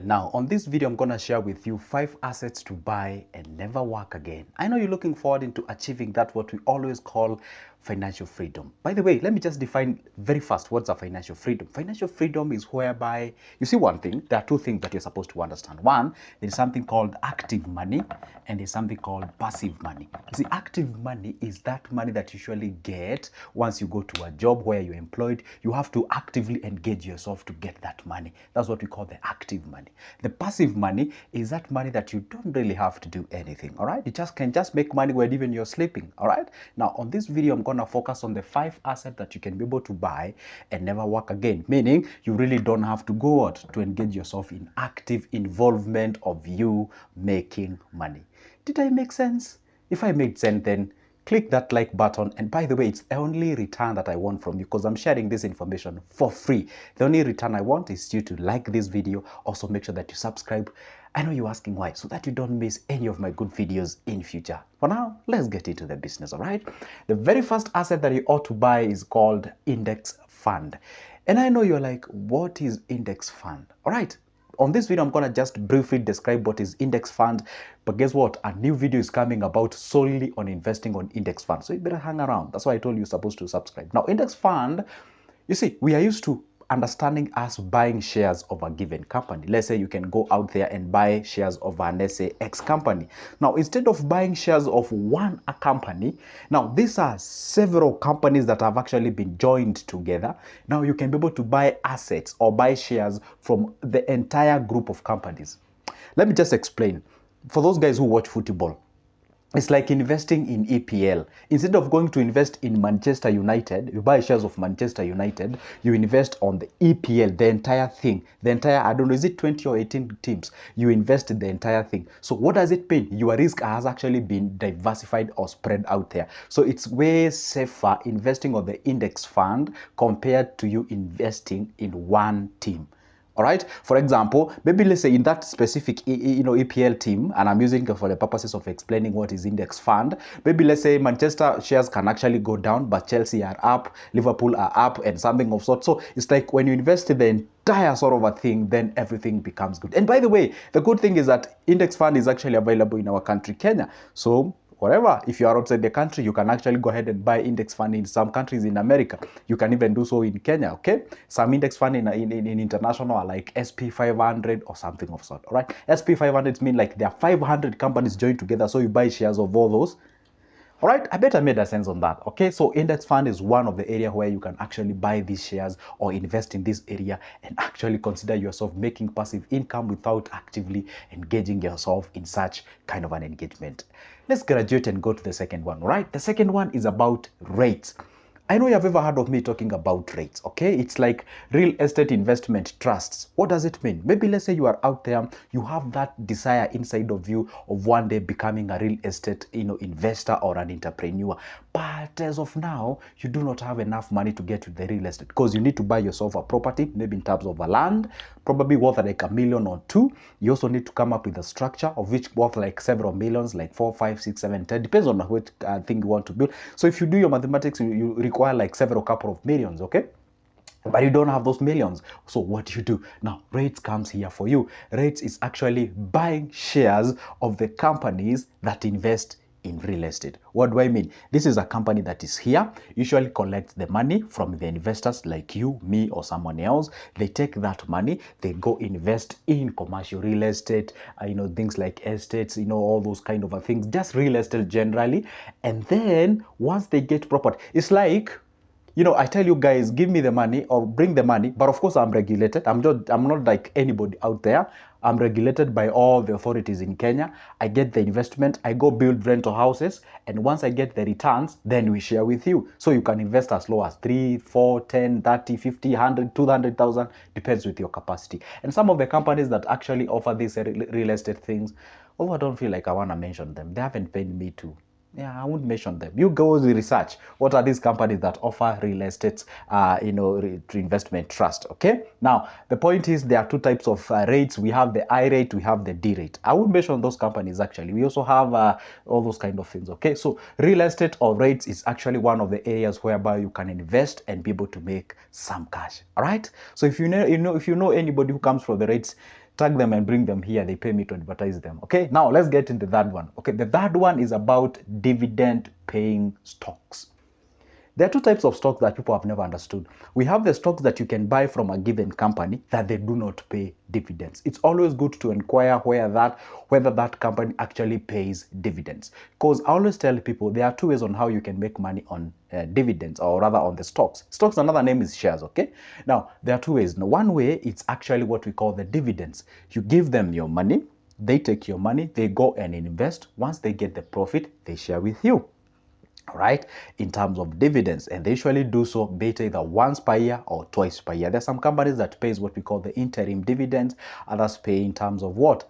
Now, on this video, I'm going to share with you 5 assets to buy and never work again. I know you're looking forward into achieving that what we always call financial freedom. By the way, let me just define very fast what's a financial freedom. Financial freedom is whereby, you see one thing, there are two things that you're supposed to understand. One, there's something called active money and there's something called passive money. You see, active money is that money that you usually get once you go to a job where you're employed. You have to actively engage yourself to get that money. That's what we call the active money. The passive money is that money that you don't really have to do anything, all right? You can just make money when even you're sleeping, all right? Now, on this video, I'm going to focus on the 5 assets that you can be able to buy and never work again, meaning you really don't have to go out to engage yourself in active involvement of you making money. Did I make sense? If I made sense, then click that like button. And by the way, it's the only return that I want from you because I'm sharing this information for free. The only return I want is you to like this video. Also make sure that you subscribe. I know you're asking why, so that you don't miss any of my good videos in future. For now, let's get into the business, all right? The very first asset that you ought to buy is called index fund. And I know you're like, what is index fund? All right. On this video, I'm going to just briefly describe what is index fund. But guess what? A new video is coming about solely on investing on index fund. So you better hang around. That's why I told you you're supposed to subscribe. Now, index fund, you see, we are used to understanding us buying shares of a given company. Let's say you can go out there and buy shares of an, let's say, X company. Now, instead of buying shares of one company, now these are several companies that have actually been joined together. Now you can be able to buy assets or buy shares from the entire group of companies. Let me just explain. For those guys who watch football, it's like investing in EPL. Instead of going to invest in Manchester United, you buy shares of Manchester United, you invest on the EPL, the entire thing. The entire, I don't know, is it 20 or 18 teams? You invest in the entire thing. So what does it mean? Your risk has actually been diversified or spread out there. So it's way safer investing on the index fund compared to you investing in one team. All right. For example, maybe let's say in that specific EPL team, and I'm using it for the purposes of explaining what is index fund. Maybe let's say Manchester shares can actually go down, but Chelsea are up, Liverpool are up, and something of sort. So it's like when you invest in the entire sort of a thing, then everything becomes good. And by the way, the good thing is that index fund is actually available in our country, Kenya. So whatever, if you are outside the country, you can actually go ahead and buy index fund in some countries in America. You can even do so in Kenya, okay? Some index fund in international are like SP 500 or something of sort, all right? SP 500 means like there are 500 companies joined together, so you buy shares of all those. All right, I bet I made a sense on that. Okay, so index fund is one of the area where you can actually buy these shares or invest in this area and actually consider yourself making passive income without actively engaging yourself in such kind of an engagement. Let's graduate and go to the second one, right? The second one is about REITs. I know you have ever heard of me talking about REITs, okay? It's like real estate investment trusts. What does it mean? Maybe let's say you are out there, you have that desire inside of you of one day becoming a real estate, investor or an entrepreneur. But as of now, you do not have enough money to get to the real estate because you need to buy yourself a property, maybe in terms of a land, probably worth like $1 million or 2. You also need to come up with a structure of which worth like several millions, like 4, 5, 6, 7, 10, depends on which thing you want to build. So if you do your mathematics, you require like several couple of millions, okay? But you don't have those millions. So what do you do? Now, REITs comes here for you. REITs is actually buying shares of the companies that invest in real estate. What do I mean? This is a company that is here, usually collects the money from the investors like you, me, or someone else. They take that money, they go invest in commercial real estate, things like estates, all those kind of things, just real estate generally. And then once they get property, it's like, I tell you guys, give me the money or bring the money, but of course I'm regulated. I'm not like anybody out there. I'm regulated by all the authorities in Kenya. I get the investment, I go build rental houses, and once I get the returns, then we share with you. So you can invest as low as 3, 4, 10, 30, 50, 100, 200,000, depends with your capacity. And some of the companies that actually offer these real estate things, oh, I don't feel like I want to mention them. They haven't paid me to. Yeah, I won't mention them. You go research. What are these companies that offer real estate, investment trust? Okay. Now, the point is there are 2 types of rates. We have the I rate, we have the D rate. I won't mention those companies actually. We also have all those kind of things. Okay. So real estate or rates is actually one of the areas whereby you can invest and be able to make some cash. All right. So if you know anybody who comes from the rates, tag them and bring them here. They pay me to advertise them. Okay, now let's get into that one. Okay, the third one is about dividend paying stocks. There are two types of stocks that people have never understood. We have the stocks that you can buy from a given company that they do not pay dividends. It's always good to inquire whether that company actually pays dividends. Because I always tell people there are two ways on how you can make money on dividends, or rather on the stocks. Stocks, another name is shares, okay? Now, there are two ways. Now, one way, it's actually what we call the dividends. You give them your money, they take your money, they go and invest. Once they get the profit, they share with you. Right, in terms of dividends, and they usually do so either once per year or twice per year. There's some companies that pays what we call the interim dividends, others pay in terms of what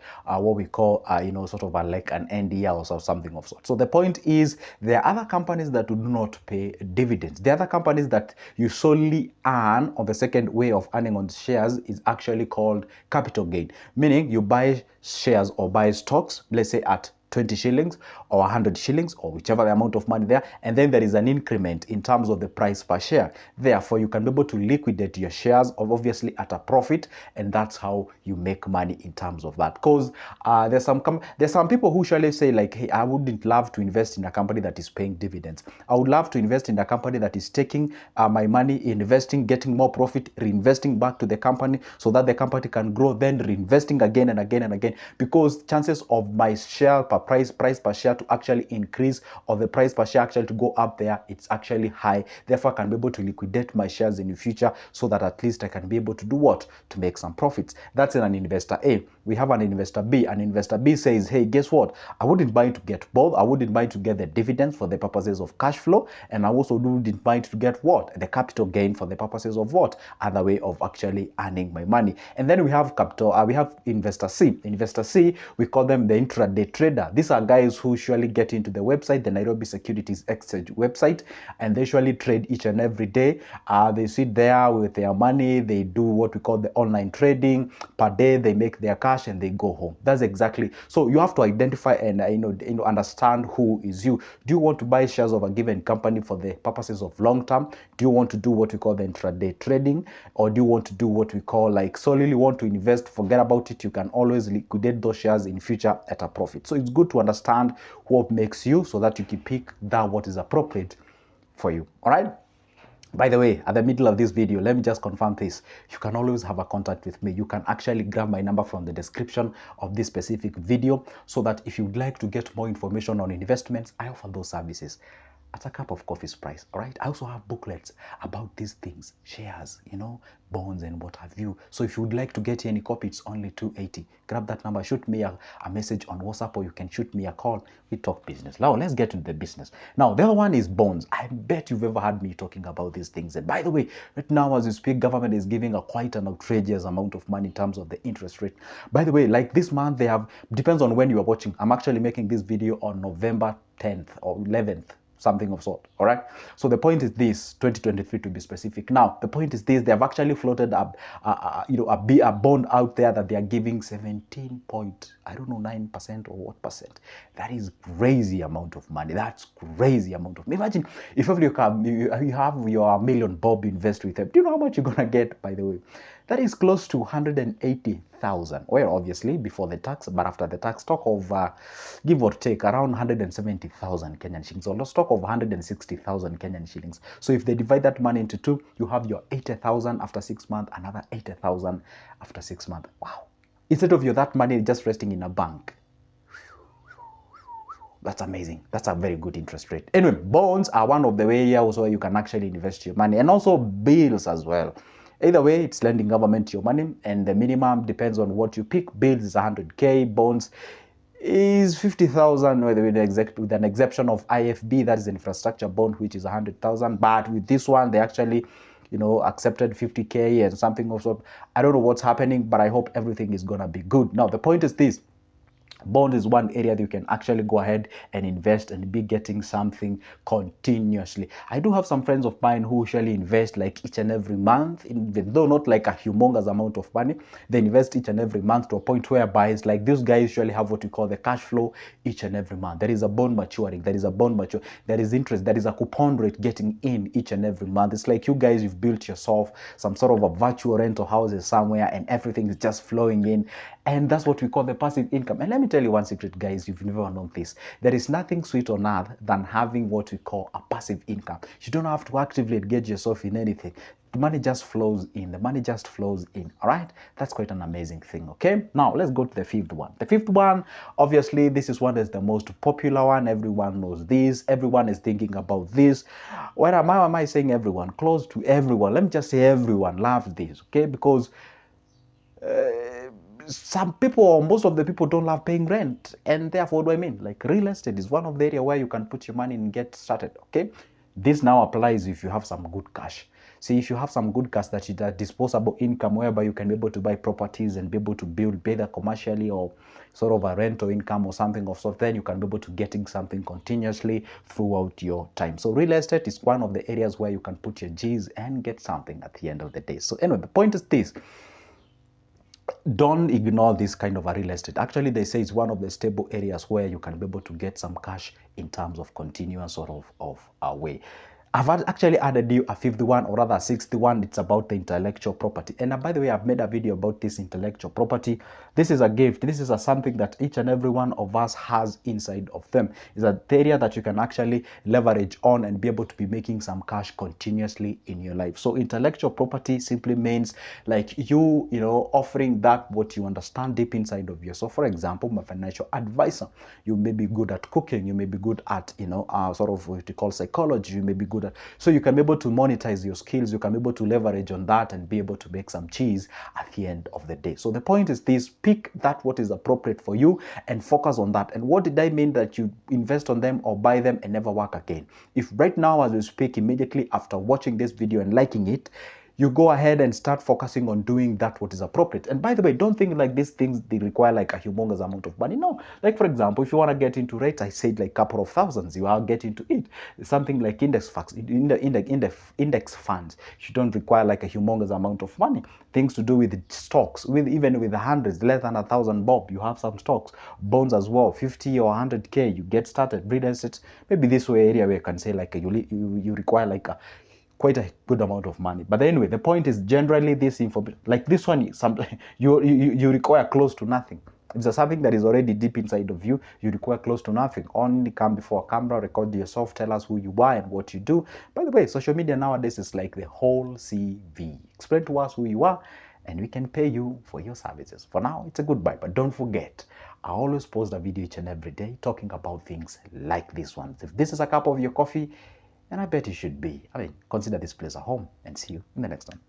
we call sort of like an end year or something of sort. So the point is, there are other companies that do not pay dividends. The other companies that you solely earn, or the second way of earning on shares, is actually called capital gain, meaning you buy shares or buy stocks, let's say at 20 shillings or 100 shillings or whichever the amount of money there, and then there is an increment in terms of the price per share. Therefore, you can be able to liquidate your shares obviously at a profit, and that's how you make money in terms of that. Because there's some people who usually say like, hey, I wouldn't love to invest in a company that is paying dividends. I would love to invest in a company that is taking my money, investing, getting more profit, reinvesting back to the company so that the company can grow, then reinvesting again and again and again, because chances of my share price per share to actually increase, or the price per share actually to go up there, it's actually high. Therefore, I can be able to liquidate my shares in the future so that at least I can be able to do what? To make some profits. That's in an investor A. We have an investor B. An investor B says, hey, guess what? I wouldn't mind to get both. I wouldn't mind to get the dividends for the purposes of cash flow, and I also wouldn't mind to get what? The capital gain for the purposes of what? Other way of actually earning my money. And then we have we have investor C. Investor C, we call them the intraday trader. These are guys who usually get into the website, the Nairobi Securities Exchange website, and they usually trade each and every day. They sit there with their money, they do what we call the online trading. Per day, they make their cash and they go home. That's exactly. So you have to identify and understand who is you. Do you want to buy shares of a given company for the purposes of long term? Do you want to do what we call the intraday trading, or do you want to do what we call like solely want to invest? Forget about it. You can always liquidate those shares in future at a profit. So it's good to understand what makes you, so that you can pick that what is appropriate for you. All right. By the way, at the middle of this video, let me just confirm this. You can always have a contact with me. You can actually grab my number from the description of this specific video, so that if you'd like to get more information on investments, I offer those services at a cup of coffee's price. All right. I also have booklets about these things, shares, bonds and what have you. So if you would like to get any copy, it's only 280. Grab that number, shoot me a message on WhatsApp, or you can shoot me a call. We talk business. Now let's get into the business. Now the other one is bonds. I bet you've ever heard me talking about these things. And by the way, right now as we speak, government is giving quite an outrageous amount of money in terms of the interest rate. By the way, like this month, they have, depends on when you are watching. I'm actually making this video on November 10th or 11th. Something of sort. All right. So the point is this, 2023 to be specific. Now the point is this: they have actually floated a bond out there that they are giving 17.9% or what percent. That is crazy amount of money. That's crazy amount of. Imagine if every you have your million bob invest with them. Do you know how much you're gonna get? By the way, that is close to 180,000. Well, obviously before the tax, but after the tax, talk of give or take around 170,000 Kenyan shillings, or let's talk of 160,000 Kenyan shillings. So if they divide that money into two, you have your 80,000 after 6 months, another 80,000 after 6 months. Wow! Instead of that money just resting in a bank. That's amazing. That's a very good interest rate. Anyway, bonds are one of the areas where you can actually invest your money, and also bills as well. Either way, it's lending government your money, and the minimum depends on what you pick. Bills is 100K, bonds is 50,000 with an exception of IFB, that is infrastructure bond, which is 100,000. But with this one, they actually accepted 50K and something of sort. I don't know what's happening, but I hope everything is gonna be good. Now the point is this: bond is one area that you can actually go ahead and invest and be getting something continuously. I do have some friends of mine who usually invest like each and every month, even though not like a humongous amount of money. They invest each and every month to a point whereby it's like these guys usually have what we call the cash flow each and every month. There is a bond maturing, there is a bond mature, there is interest, there is a coupon rate getting in each and every month. It's like you guys, you've built yourself some sort of a virtual rental houses somewhere, and everything is just flowing in. And that's what we call the passive income. And let me tell you one secret, guys, you've never known this. There is nothing sweet on earth than having what we call a passive income. You don't have to actively engage yourself in anything. The money just flows in. The money just flows in. All right? That's quite an amazing thing. Okay? Now, let's go to the fifth one. The fifth one, obviously, this is one that's the most popular one. Everyone knows this. Everyone is thinking about this. Why am I saying everyone? Close to everyone. Let me just say everyone loves this. Okay? Because some people or most of the people don't love paying rent, and therefore, what do I mean? Like real estate is one of the area where you can put your money and get started. Okay, this now applies if you have some good cash. See, if you have some good cash, that is that disposable income whereby you can be able to buy properties and be able to build, either commercially or sort of a rental income or something of sort, then you can be able to getting something continuously throughout your time. So real estate is one of the areas where you can put your G's and get something at the end of the day. So anyway, the point is this: don't ignore this kind of a real estate. Actually, they say it's one of the stable areas where you can be able to get some cash in terms of continuous sort of a way. I've actually added you a 51 or rather a 61. It's about the intellectual property. And by the way, I've made a video about this intellectual property. This is a gift. This is something that each and every one of us has inside of them. It's an area that you can actually leverage on and be able to be making some cash continuously in your life. So intellectual property simply means like you know, offering that what you understand deep inside of you. So for example, my financial advisor, you may be good at cooking, you may be good at, you know, sort of what you call psychology, you may be good at, so you can be able to monetize your skills, you can be able to leverage on that and be able to make some cheese at the end of the day. So the point is this: pick that what is appropriate for you and focus on that. And what did I mean that you invest on them or buy them and never work again? If right now as we speak, immediately after watching this video and liking it, you go ahead and start focusing on doing that what is appropriate. And by the way, don't think like these things, they require like a humongous amount of money. No, like for example, if you want to get into rates, I said like a couple of thousands, you are getting into it. Something like index funds, you don't require like a humongous amount of money. Things to do with stocks, with even with the hundreds, less than 1,000 bob, you have some stocks. Bonds as well, 50 or 100k, you get started. Real estate, maybe this way area where you can say like you require like a quite a good amount of money. But anyway, the point is generally this information, like this one, you require close to nothing. If there's something that is already deep inside of you, you require close to nothing. Only come before a camera, record yourself, tell us who you are and what you do. By the way, social media nowadays is like the whole CV. Explain to us who you are and we can pay you for your services. For now, it's a goodbye, but don't forget, I always post a video each and every day talking about things like this one. If this is a cup of your coffee, and I bet you should be. I mean, consider this place a home, and see you in the next one.